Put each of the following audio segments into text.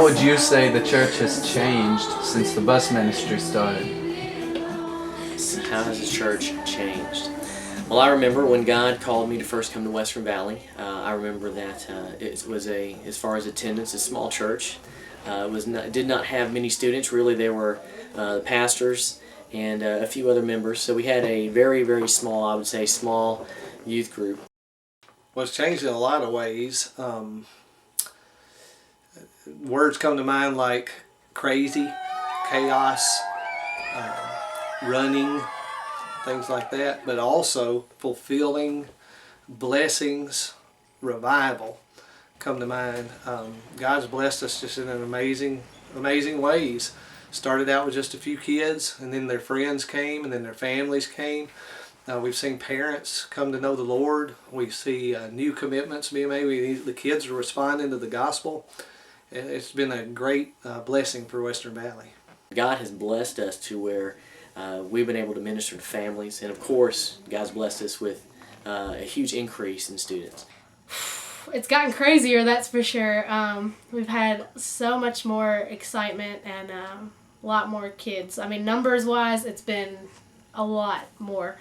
How would you say the church has changed since the bus ministry started? How has the church changed? Well, I remember when God called me to first come to Western Valley. I remember that it was as far as attendance, a small church. Did not have many students. Really, there were the pastors and a few other members. So we had a very, very small, I would say, small youth group. Well, it's changed in a lot of ways. Words come to mind like crazy, chaos, running, things like that, but also fulfilling, blessings, revival come to mind. God's blessed us just in an amazing ways. Started out with just a few kids, and then their friends came, and then their families came. We've seen parents come to know the Lord. We see new commitments being made. The kids are responding to the gospel. It's been a great blessing for Western Valley. God has blessed us to where we've been able to minister to families, and of course, God's blessed us with a huge increase in students. It's gotten crazier, that's for sure. We've had so much more excitement and a lot more kids. I mean, numbers-wise, it's been a lot more.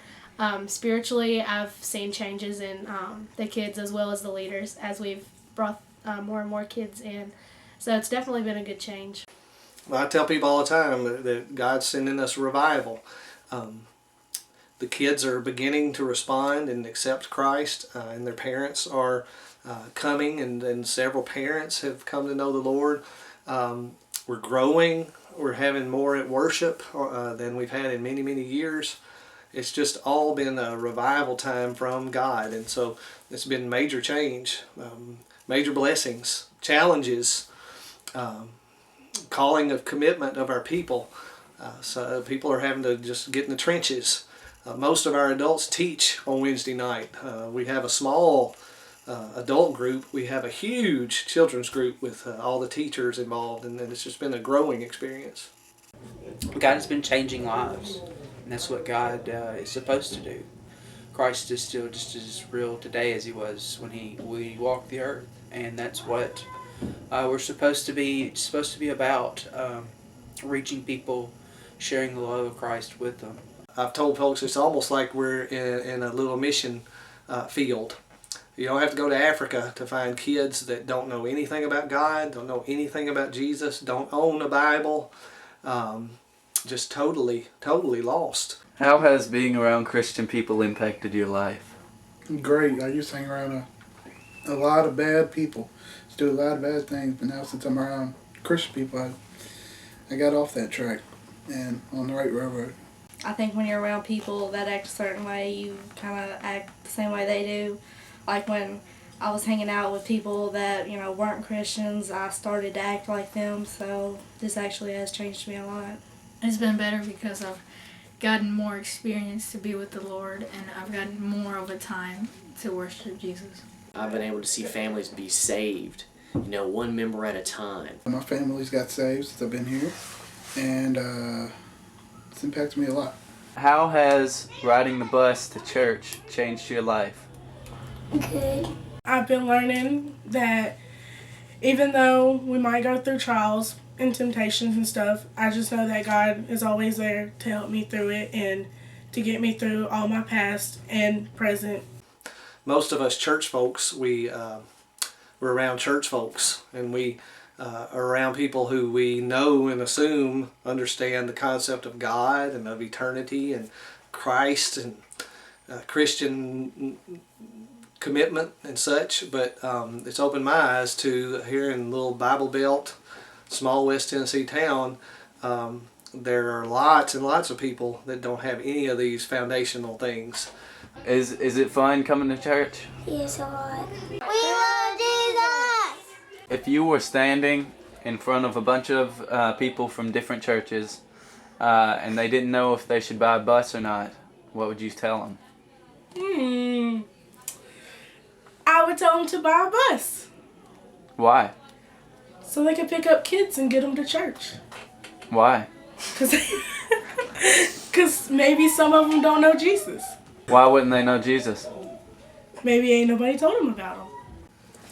Spiritually, I've seen changes in the kids as well as the leaders as we've brought more and more kids in. So it's definitely been a good change. Well, I tell people all the time that God's sending us revival. The kids are beginning to respond and accept Christ, and their parents are coming, and several parents have come to know the Lord. We're growing. We're having more at worship than we've had in many, many years. It's just all been a revival time from God, and so it's been major change, major blessings, challenges, calling of commitment of our people. So people are having to just get in the trenches. Most of our adults teach on Wednesday night. We have a small adult group. We have a huge children's group with all the teachers involved, and it's just been a growing experience. God has been changing lives, and that's what God is supposed to do. Christ is still just as real today as he was when we walked the earth, and that's what we're supposed to be. It's supposed to be about reaching people, sharing the love of Christ with them. I've told folks it's almost like we're in a little mission field. You don't have to go to Africa to find kids that don't know anything about God, don't know anything about Jesus, don't own a Bible, just totally lost. How has being around Christian people impacted your life? Great. I used to hang around a lot of bad people. Do a lot of bad things, but now since I'm around Christian people, I got off that track and on the right railroad. I think when you're around people that act a certain way, you kind of act the same way they do. Like when I was hanging out with people that, weren't Christians, I started to act like them, so this actually has changed me a lot. It's been better because I've gotten more experience to be with the Lord, and I've gotten more of a time to worship Jesus. I've been able to see families be saved, one member at a time. My family's got saved since I've been here, and it's impacted me a lot. How has riding the bus to church changed your life? Good. I've been learning that even though we might go through trials and temptations and stuff, I just know that God is always there to help me through it and to get me through all my past and present. Most of us church folks, we're around church folks, and we are around people who we know and assume understand the concept of God and of eternity and Christ and Christian commitment and such, but it's opened my eyes to here in little Bible Belt, small West Tennessee town, there are lots and lots of people that don't have any of these foundational things. Is it fun coming to church? Yes, a lot. We love Jesus! If you were standing in front of a bunch of people from different churches and they didn't know if they should buy a bus or not, what would you tell them? I would tell them to buy a bus. Why? So they can pick up kids and get them to church. Why? Because maybe some of them don't know Jesus. Why wouldn't they know Jesus? Maybe ain't nobody told them about him.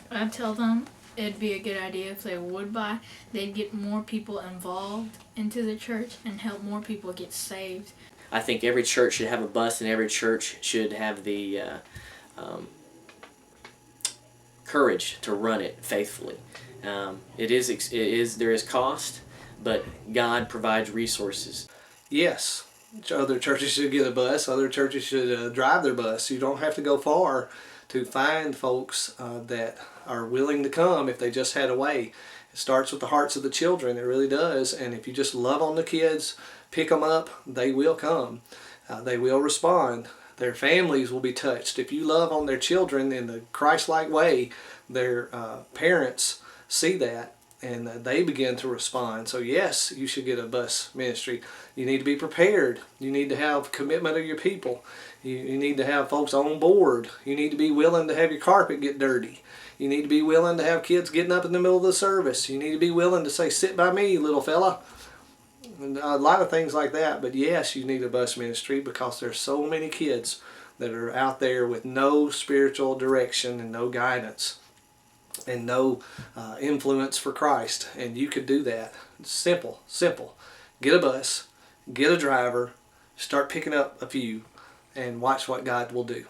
I tell them it'd be a good idea if they would buy. They'd get more people involved into the church and help more people get saved. I think every church should have a bus, and every church should have the courage to run it faithfully. There is cost, but God provides resources. Yes, other churches should get a bus. Other churches should drive their bus. You don't have to go far to find folks that are willing to come if they just had a way. It starts with the hearts of the children. It really does. And if you just love on the kids, pick them up, they will come. They will respond. Their families will be touched. If you love on their children in the Christ-like way, their parents see that and they begin to respond. So yes, you should get a bus ministry. You need to be prepared. You need to have commitment of your people. You need to have folks on board. You need to be willing to have your carpet get dirty. You need to be willing to have kids getting up in the middle of the service. You need to be willing to say, sit by me, little fella. And a lot of things like that. But yes, you need a bus ministry because there's so many kids that are out there with no spiritual direction and no guidance and no influence for Christ. And you could do that. It's simple. Get a bus, get a driver, start picking up a few, and watch what God will do.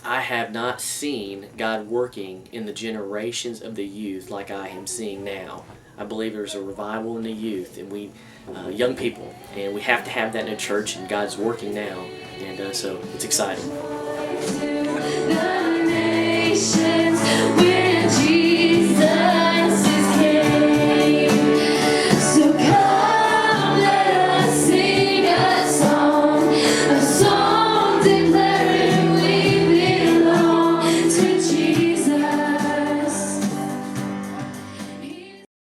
I have not seen God working in the generations of the youth like I am seeing now. I believe there's a revival in the youth, and we, young people, and we have to have that in a church, and God's working now, and so it's exciting.